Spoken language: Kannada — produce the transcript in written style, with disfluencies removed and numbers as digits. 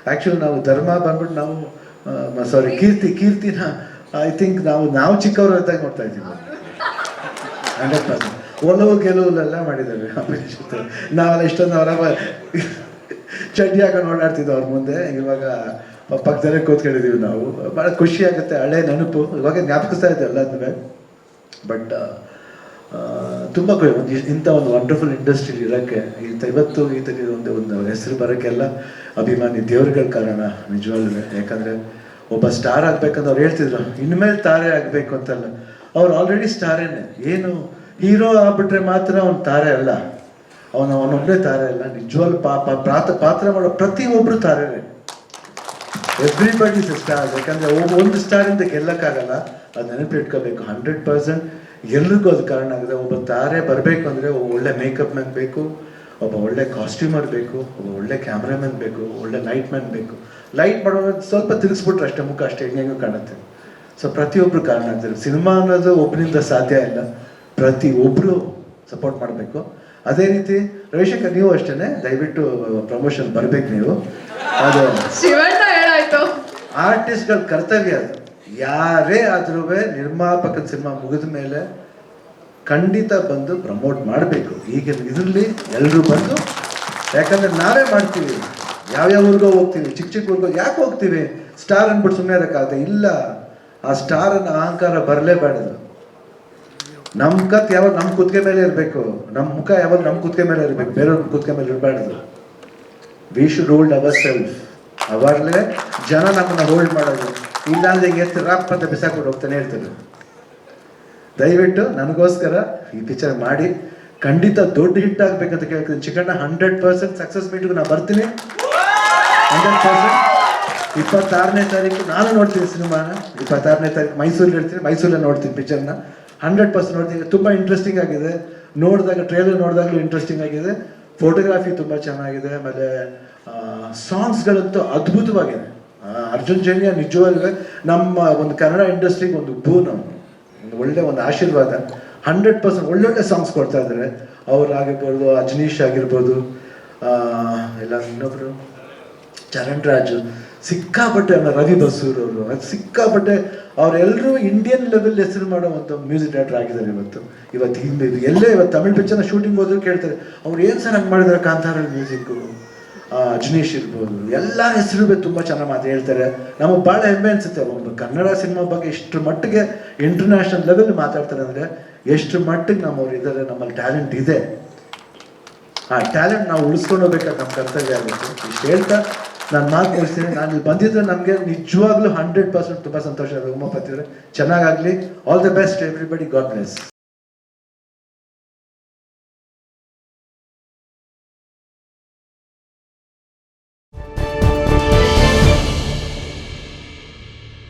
ಆ್ಯಕ್ಚುಲಿ ನಾವು ಧರ್ಮ ಬಂದ್ಬಿಟ್ಟು ನಾವು ಸಾರಿ ಕೀರ್ತಿನ ಐ ಥಿಂಕ್ ನಾವು ಚಿಕ್ಕವರು ಇದ್ದಾಗ ನೋಡ್ತಾ ಇದ್ದೀವಿ 100%. ಒಲವು ಗೆಲುವುಲೆಲ್ಲ ಮಾಡಿದ್ದೇವೆ ಅಭಿನಯ್ ಜೊತೆ. ನಾವೆಲ್ಲ ಇಷ್ಟೊಂದು ಅವರ ಚಡ್ಡಿ ಹಾಕೊಂಡು ಓಡಾಡ್ತಿದ್ವಿ ಅವ್ರ ಮುಂದೆ. ಇವಾಗ ಪಕ್ಕದಲ್ಲೇ ಕೂತ್ಕೊಂಡಿದ್ದೀವಿ ನಾವು. ಭಾಳ ಖುಷಿ ಆಗುತ್ತೆ, ಹಳೆ ನೆನಪು ಇವಾಗ ಜ್ಞಾಪಕಿಸ್ತಾ ಇದ್ದೆ ಎಲ್ಲದನ್ನೂ. ಬಟ್ ತುಂಬ ಇಂಥ ಒಂದು ವಂಡರ್ಫುಲ್ ಇಂಡಸ್ಟ್ರಿಲಿ ಇರೋಕ್ಕೆ ಇವತ್ತು ಈತನಿಗೆ ಒಂದು ಹೆಸರು ಬರೋಕ್ಕೆಲ್ಲ ಅಭಿಮಾನಿ ದೇವ್ರುಗಳ ಕಾರಣ ನಿಜವಾಗ್ಲೂ. ಯಾಕಂದರೆ ಒಬ್ಬ ಸ್ಟಾರ್ ಆಗ್ಬೇಕಂತ ಅವ್ರು ಹೇಳ್ತಿದ್ರು, ಇನ್ಮೇಲೆ ತಾರೆ ಆಗಬೇಕು ಅಂತಲ್ಲ. ಅವ್ರು ಆಲ್ರೆಡಿ ಸ್ಟಾರೇನೆ. ಏನು ಹೀರೋ ಆಗ್ಬಿಟ್ರೆ ಮಾತ್ರ ಅವ್ನು ತಾರೆ ಅಲ್ಲ, ಅವನೊಬ್ಬನೇ ತಾರೆ ಅಲ್ಲ. ನಿಜವಾಗ್ಲೂ ಪಾತ್ರ ಮಾಡೋ ಪ್ರತಿಯೊಬ್ಬರು ತಾರೇನೆ. Everybody is star. ಯಾಕಂದರೆ ಒಂದು ಸ್ಟಾರಿಂದ ಗೆಲ್ಲಕ್ಕಾಗಲ್ಲ, ಅದು ನೆನಪಿಟ್ಕೋಬೇಕು. 100% ಎಲ್ರಿಗೂ ಅದು ಕಾರಣ ಆಗಿದೆ. ಒಬ್ಬ ತಾರೆ ಬರಬೇಕು ಅಂದರೆ ಒಳ್ಳೆ ಮೇಕಪ್ ಮ್ಯಾನ್ ಬೇಕು, ಒಬ್ಬ ಒಳ್ಳೆ ಕಾಸ್ಟ್ಯೂಮರ್ ಬೇಕು, ಒಬ್ಬ ಒಳ್ಳೆ ಕ್ಯಾಮ್ರಾಮನ್ ಬೇಕು, ಒಳ್ಳೆ ಲೈಟ್ ಮ್ಯಾನ್ ಬೇಕು. ಲೈಟ್ ಮಾಡೋದು ಸ್ವಲ್ಪ ತಿರುಗಿಸ್ಬಿಟ್ರೆ ಅಷ್ಟೇ ಮುಖ ಅಷ್ಟೇ ಹೆಂಗೆಂಗೂ ಕಾಣುತ್ತೆ. ಸೊ ಪ್ರತಿಯೊಬ್ಬರು ಕಾರಣ ಆಗ್ತಾರೆ. ಸಿನಿಮಾ ಅನ್ನೋದು ಒಬ್ಬನಿಂದ ಸಾಧ್ಯ ಇಲ್ಲ, ಪ್ರತಿಯೊಬ್ಬರು ಸಪೋರ್ಟ್ ಮಾಡಬೇಕು. ಅದೇ ರೀತಿ ರವಿಶಂಕರ್ ನೀವು ಅಷ್ಟೇ, ದಯವಿಟ್ಟು ಪ್ರಮೋಷನ್ ಬರಬೇಕು ನೀವು. ಅದು ಆರ್ಟಿಸ್ಟ್ಗಳ ಕರ್ತವ್ಯ. ಅದು ಯಾರೇ ಆದ್ರೂ ನಿರ್ಮಾಪಕನ ಸಿನಿಮಾ ಮುಗಿದ ಮೇಲೆ ಖಂಡಿತ ಬಂದು ಪ್ರಮೋಟ್ ಮಾಡಬೇಕು. ಈಗ ಇದರಲ್ಲಿ ಎಲ್ಲರೂ ಬಂದು, ಯಾಕಂದ್ರೆ ನಾವೇ ಮಾಡ್ತೀವಿ, ಯಾವ್ಯಾವ ಊರಿಗೋ ಹೋಗ್ತೀವಿ, ಚಿಕ್ಕ ಊರಿಗೋ ಯಾಕೆ ಹೋಗ್ತೀವಿ? ಸ್ಟಾರ್ ಅಂದ್ಬಿಟ್ಟು ಸುಮ್ಮನೆ ಇರೋಕ್ಕಾಗತ್ತೆ ಇಲ್ಲ. ಆ ಸ್ಟಾರನ್ನ ಅಹಂಕಾರ ಬರಲೇಬಾರ್ದು. ನಮ್ಮ ಕತ್ ಯಾವಾಗ ನಮ್ಮ ಕುತ್ತಿಗೆ ಮೇಲೆ ಇರಬೇಕು, ನಮ್ಮ ಮುಖ ಯಾವಾಗ ನಮ್ಮ ಕುತ್ತಿಗೆ ಮೇಲೆ ಇರಬೇಕು, ಬೇರೆಯವ್ರ ಕುತ್ತಿಗೆ ಮೇಲೆ ಇರಬಾರ್ದು. We should hold our self. ಅವಾಗಲೇ ಜನ ನಮ್ಮನ್ನ ಹೋಲ್ಡ್ ಮಾಡೋದು. ಇಲ್ಲಾಂದ್ರೆ ಹಿಂಗೆ ಎತ್ತು ರಾಪ್ ಅಂತ ಬಿಸಾಕೊಂಡು ಹೋಗ್ತಾನೆ ಇರ್ತಾರೆ. ದಯವಿಟ್ಟು ನನಗೋಸ್ಕರ ಈ ಪಿಕ್ಚರ್ ಮಾಡಿ ಖಂಡಿತ ದೊಡ್ಡ ಹಿಟ್ ಆಗ್ಬೇಕಂತ ಕೇಳ್ತೀನಿ. ಚಿಕ್ಕಣ್ಣ 100% ಸಕ್ಸಸ್ ಮೀಟ್ಗೆ ನಾನು ಬರ್ತೀನಿ. 100%. 26ನೇ ತಾರೀಕು ನಾನು ನೋಡ್ತೀನಿ ಸಿನಿಮಾನ. 26ನೇ ತಾರೀಕು ಮೈಸೂರಲ್ಲಿ ಇರ್ತೀನಿ, ಮೈಸೂರಲ್ಲೇ ನೋಡ್ತೀನಿ ಪಿಕ್ಚರ್ನ. 100% ನೋಡ್ತೀನಿ. ತುಂಬ ಇಂಟ್ರೆಸ್ಟಿಂಗ್ ಆಗಿದೆ. ನೋಡಿದಾಗ ಟ್ರೇಲರ್ ನೋಡಿದಾಗಲೂ ಇಂಟ್ರೆಸ್ಟಿಂಗ್ ಆಗಿದೆ. ಫೋಟೋಗ್ರಾಫಿ ತುಂಬ ಚೆನ್ನಾಗಿದೆ. ಆಮೇಲೆ ಸಾಂಗ್ಸ್ಗಳಂತೂ ಅದ್ಭುತವಾಗಿದೆ. ಅರ್ಜುನ್ ಜನ್ಯ ನಿಜವಾಗ್ಲೂ ನಮ್ಮ ಒಂದು ಕನ್ನಡ ಇಂಡಸ್ಟ್ರಿಗೆ ಒಂದು ಬೂನ್, ಒಂದು ಒಳ್ಳೆ ಒಂದು ಆಶೀರ್ವಾದ. 100% ಒಳ್ಳೊಳ್ಳೆ ಸಾಂಗ್ಸ್ ಕೊಡ್ತಾ ಇದ್ದಾರೆ. ಅವರಾಗಿರ್ಬೋದು, ಅಜನೀಶ್ ಆಗಿರ್ಬೋದು, ಎಲ್ಲ ಇನ್ನೊಬ್ರು ಚರಣ್ ರಾಜು, ಸಿಕ್ಕಾಪಟ್ಟೆ ರವಿ ಬಸೂರ್ ಅವರು, ಅದು ಸಿಕ್ಕಾಪಟ್ಟೆ ಅವರೆಲ್ಲರೂ ಇಂಡಿಯನ್ ಲೆವೆಲ್ ಹೆಸರು ಮಾಡುವಂಥ ಮ್ಯೂಸಿಕ್ ಡೈರೆಕ್ಟರ್ ಆಗಿದ್ದಾರೆ. ಇವತ್ತು ಹಿಂದೆ ಎಲ್ಲೇ ಇವತ್ತು ತಮಿಳ್ ಪಿಕ್ಚರ್ನ ಶೂಟಿಂಗ್ ಹೋದ್ರು ಕೇಳ್ತಾರೆ, ಅವ್ರು ಏನು ಸರ್ ಹಂಗೆ ಮಾಡಿದ್ದಾರೆ ಕಾಂತಾರ ಮ್ಯೂಸಿಕ್ಕು. ಅಜನೀಶ್ ಇರ್ಬೋದು, ಎಲ್ಲ ಹೆಸರು ತುಂಬ ಚೆನ್ನಾಗಿ ಮಾತು ಹೇಳ್ತಾರೆ. ನಮಗೆ ಭಾಳ ಹೆಮ್ಮೆ ಅನಿಸುತ್ತೆ. ಒಂದು ಕನ್ನಡ ಸಿನಿಮಾ ಬಗ್ಗೆ ಎಷ್ಟು ಮಟ್ಟಿಗೆ ಇಂಟರ್ನ್ಯಾಷನಲ್ ಲೆವೆಲ್ ಮಾತಾಡ್ತಾರೆ ಅಂದರೆ ಎಷ್ಟು ಮಟ್ಟಿಗೆ ನಮ್ಮವ್ರು ಇದ್ದಾರೆ, ನಮ್ಮಲ್ಲಿ ಟ್ಯಾಲೆಂಟ್ ಇದೆ. ಆ ಟ್ಯಾಲೆಂಟ್ ನಾವು ಉಳಿಸ್ಕೊಂಡು ಹೋಗ್ಬೇಕಾದ್ರೆ ನಮ್ಮ ಕರ್ತವ್ಯ ಆಗುತ್ತೆ. ಇಷ್ಟು ಹೇಳ್ತಾ ನಾನು ಮಾತು ಮುಗಿಸ್ತೀನಿ. ನಾನು ಇಲ್ಲಿ ಬಂದಿದ್ದರೆ ನಮಗೆ ನಿಜವಾಗ್ಲೂ 100% ತುಂಬ ಸಂತೋಷ ಆಗುತ್ತೆ. ಉಮಾಪತಿ ಅವರೇ ಚೆನ್ನಾಗಾಗಲಿ. All the best everybody. God bless.